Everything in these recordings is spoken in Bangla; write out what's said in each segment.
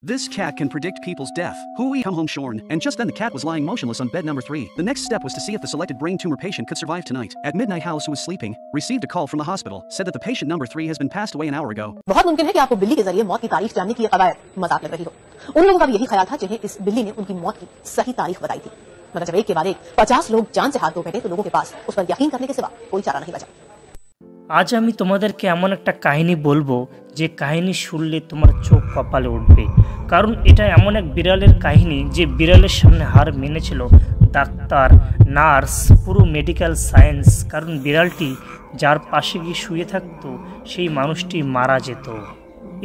This cat can predict people's death. Hui come home shorn, and just then the cat was lying motionless on bed number 3. The next step was to see if the selected brain tumor patient could survive tonight. At midnight, House, who was sleeping, received a call from the hospital, said that the patient number 3 has been passed away an hour ago. बहुत मुमकिन है कि आपको बिल्ली के जरिए मौत की तारीख जानने की कवायद मजाक लग रही हो। उन लोगों का भी यही ख्याल था जिन्हें इस बिल्ली ने उनकी मौत की सही तारीख बताई थी। मगर जब एक के बाद एक 50 लोग जान से हाथ धो बैठे तो लोगों के पास उस पर यकीन करने के सिवा कोई चारा नहीं बचा। আজ আমি তোমাদেরকে এমন একটা কাহিনী বলবো যে কাহিনী শুনলে তোমার চোখ কপালে উঠবে, কারণ এটা এমন এক বিড়ালের কাহিনী যে বিড়ালের সামনে হার মেনেছিল ডাক্তার, নার্স, পুরো মেডিকেল সায়েন্স। কারণ বিড়ালটি যার পাশে গিয়ে শুয়ে থাকতো সেই মানুষটি মারা যেত।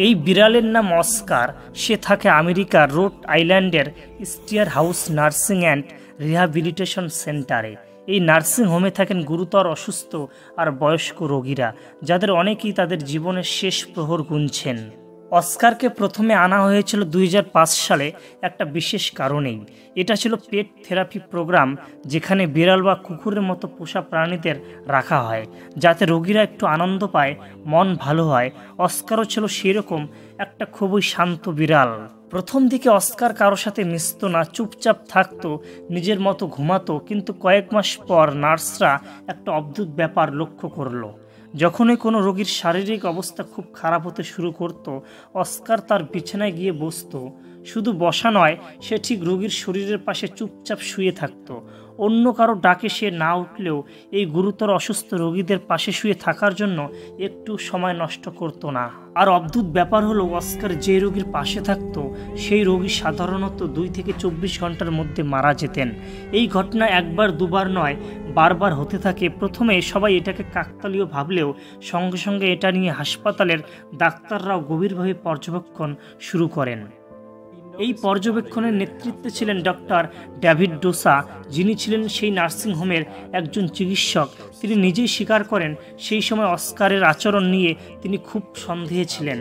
এই বিড়ালের নাম অস্কার। সে থাকে আমেরিকার রোড আইল্যান্ডের Steere House nursing and rehabilitation সেন্টারে। এই নার্সিং হোমে থাকেন গুরুতর অসুস্থ আর বয়স্ক রোগীরা, যাদের অনেকেই তাদের জীবনের শেষ প্রহর গুনছেন। অস্কারকে প্রথমে আনা হয়েছিল 2005 সালে একটা বিশেষ কারণেই। এটা ছিল পেট থেরাপি প্রোগ্রাম, যেখানে বিড়াল বা কুকুরের মতো পোষা প্রাণীদের রাখা হয় যাতে রোগীরা একটু আনন্দ পায়, মন ভালো হয়। অস্কারও ছিল সেরকম একটা খুবই শান্ত বিড়াল। প্রথম দিকে অস্কার কারোর সাথে মিশত না, চুপচাপ থাকতো, নিজের মতো ঘুমাতো। কিন্তু কয়েক মাস পর নার্সরা একটা অদ্ভুত ব্যাপার লক্ষ্য করলো। যখনই কোনো রোগীর শারীরিক অবস্থা খুব খারাপ হতে শুরু করত, অস্কার তার বিছানায় গিয়ে বসতো। শুধু বসা নয়, সে ঠিক রোগীর শরীরের পাশে চুপচাপ শুয়ে থাকতো। অন্য কারো ডাকে সে না উঠলেও এই গুরুতর অসুস্থ রোগীদের পাশে শুয়ে থাকার জন্য একটু সময় নষ্ট করত না। আর অদ্ভুত ব্যাপার হলো, অস্কার যে রোগীর পাশে থাকতো সেই রোগী সাধারণত 2 থেকে 24 ঘন্টার মধ্যে মারা যেতেন। এই ঘটনা একবার দুবার নয়, বারবার হতে থাকে। প্রথমে সবাই এটাকে কাকতালীয় ভাবলেও সঙ্গে সঙ্গে এটা নিয়ে হাসপাতালের ডাক্তাররাও গভীরভাবে পর্যবেক্ষণ শুরু করেন। এই পর্যবেক্ষণের নেতৃত্বে ছিলেন ডক্টর ডেভিড ডোসা, যিনি ছিলেন সেই নার্সিংহোমের একজন চিকিৎসক। তিনি নিজেই স্বীকার করেন সেই সময় অস্কারের আচরণ নিয়ে তিনি খুব সন্দেহে ছিলেন।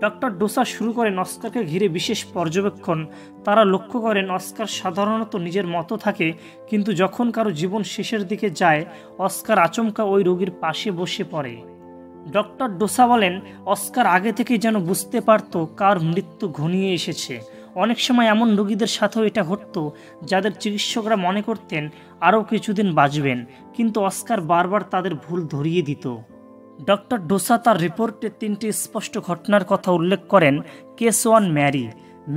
ডক্টর ডোসা শুরু করেন অস্কারকে ঘিরে বিশেষ পর্যবেক্ষণ। তারা লক্ষ্য করেন অস্কার সাধারণত নিজের মতো থাকে, কিন্তু যখন কারো জীবন শেষের দিকে যায়, অস্কার আচমকা ওই রোগীর পাশে বসে পড়ে। ডক্টর ডোসা বলেন অস্কার আগে থেকেই যেন বুঝতে পারত কার মৃত্যু ঘনিয়ে এসেছে। অনেক সময় এমন রোগীদের সাথেও এটা ঘটত যাদের চিকিৎসকরা মনে করতেন আরও কিছুদিন বাঁচবেন, কিন্তু অস্কার বারবার তাদের ভুল ধরিয়ে দিত। ডক্টর ডোসা তার রিপোর্টে 3টি স্পষ্ট ঘটনার কথা উল্লেখ করেন। কেস 1,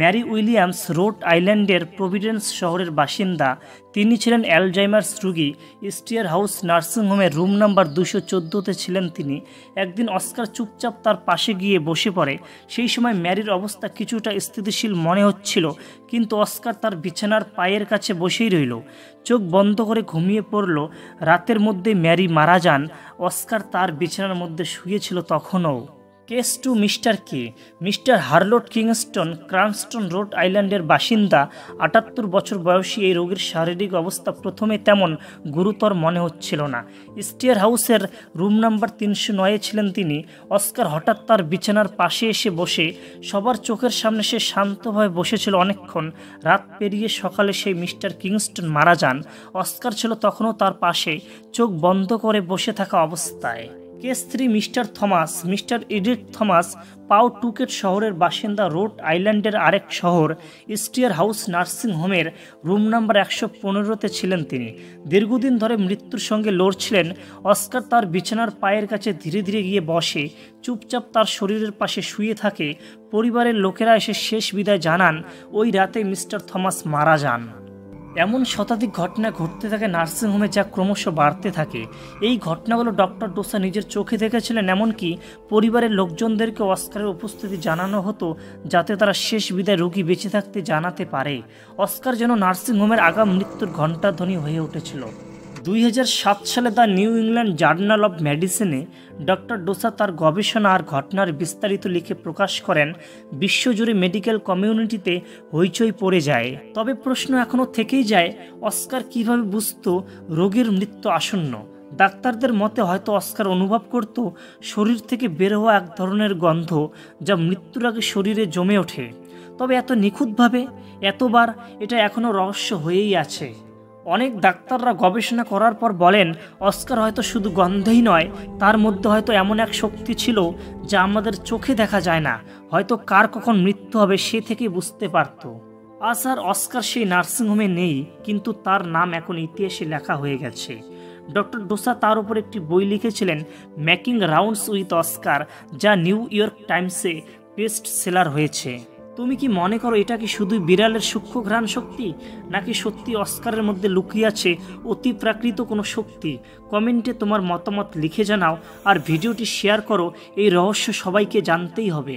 ম্যারি উইলিয়ামস রোড আইল্যান্ডের প্রভিডেন্স শহরের বাসিন্দা। তিনি ছিলেন অ্যালজাইমার্স রোগী। স্টিয়ার হাউস নার্সিংহোমের রুম নাম্বার 214-তে ছিলেন তিনি। একদিন অস্কার চুপচাপ তার পাশে গিয়ে বসে পড়ে। সেই সময় ম্যারির অবস্থা কিছুটা স্থিতিশীল মনে হচ্ছিল, কিন্তু অস্কার তার বিছানার পায়ের কাছে বসেই রইল, চোখ বন্ধ করে ঘুমিয়ে পড়ল। রাতের মধ্যে ম্যারি মারা যান। অস্কার তার বিছানার মধ্যে শুয়েছিল তখনও। কেস 2, মিস্টার হার্লোট কিংস্টন, ক্রানস্টন রোড আইল্যান্ডের বাসিন্দা। 78 বছর বয়সী এই রোগীর শারীরিক অবস্থা প্রথমে তেমন গুরুতর মনে হচ্ছিল না। স্টিয়ার হাউসের রুম নাম্বার 309-এ ছিলেন তিনি। অস্কার হঠাৎ তার বিছানার পাশে এসে বসে, সবার চোখের সামনে সে শান্তভাবে বসেছিল অনেকক্ষণ। রাত পেরিয়ে সকালে সেই মিস্টার কিংস্টন মারা যান। অস্কার ছিল তখনও তার পাশে, চোখ বন্ধ করে বসে থাকা অবস্থায়। কেস 3, মিস্টার এডিথ থমাস, পাউটুকেট শহরের বাসিন্দা। রোড আইল্যান্ডের আরেক শহর। স্টিয়ার হাউস নার্সিং হোমের রুম নাম্বার 115-তে ছিলেন তিনি। দীর্ঘদিন ধরে মৃত্যুর সঙ্গে লড়ছিলেন। অস্কার তার বিছানার পায়ের কাছে ধীরে ধীরে গিয়ে বসে, চুপচাপ তার শরীরের পাশে শুয়ে থাকে। পরিবারের লোকেরা এসে শেষ বিদায় জানান। ওই রাতে মিস্টার থমাস মারা যান। এমন শতাধিক ঘটনা ঘটতে থাকে নার্সিংহোমে, যা ক্রমশ বাড়তে থাকে। এই ঘটনাগুলো ডক্টর ডোসা নিজের চোখে দেখেছিলেন। এমনকি পরিবারের লোকজনদেরকে অস্কারের উপস্থিতি জানানো হতো, যাতে তারা শেষ বিদায় রোগী বেঁচে থাকতে জানাতে পারে। অস্কার যেন নার্সিংহোমের আগাম মৃত্যুর ঘণ্টাধ্বনি হয়ে উঠেছিল। 2007 সালে the New England Journal of মেডিসিনে ডক্টর ডোসা তার গবেষণা আর ঘটনার বিস্তারিত লিখে প্রকাশ করেন। বিশ্বজুড়ে মেডিকেল কমিউনিটিতে হইচই পড়ে যায়। তবে প্রশ্ন এখনও থেকেই যায়, অস্কার কিভাবে বুঝতো রোগীর মৃত্যু আসন্ন? ডাক্তারদের মতে হয়তো অস্কার অনুভব করত শরীর থেকে বের হওয়া এক ধরনের গন্ধ, যা মৃত্যুর আগে শরীরে জমে ওঠে। তবে এত নিখুঁতভাবে, এতবার, এটা এখনও রহস্য হয়েই আছে। অনেক ডাক্তাররা গবেষণা করার পর বলেন অস্কার হয়তো শুধু গন্ধেই নয়, তার মধ্যে হয়তো এমন এক শক্তি ছিল যা আমাদের চোখে দেখা যায় না, হয়তো কার কখন মৃত্যু হবে সে থেকে বুঝতে পারত। আজ আর অস্কার সেই নার্সিংহোমে নেই, কিন্তু তার নাম এখন ইতিহাসে লেখা হয়ে গেছে। ডক্টর ডোসা তার উপর একটি বই লিখেছিলেন, মেকিং রাউন্ডস উইথ অস্কার, যা নিউ ইয়র্ক টাইমসে বেস্ট সেলার হয়েছে। তুমি কি মনে করো এটা কি শুধুই বিড়ালের সূক্ষ্ম ঘ্রাণ শক্তি, নাকি সত্যি অস্কারের মধ্যে লুকিয়ে আছে অতি প্রাকৃত কোনো শক্তি? কমেন্টে তোমার মতামত লিখে জানাও আর ভিডিওটি শেয়ার করো, এই রহস্য সবাইকে জানতেই হবে।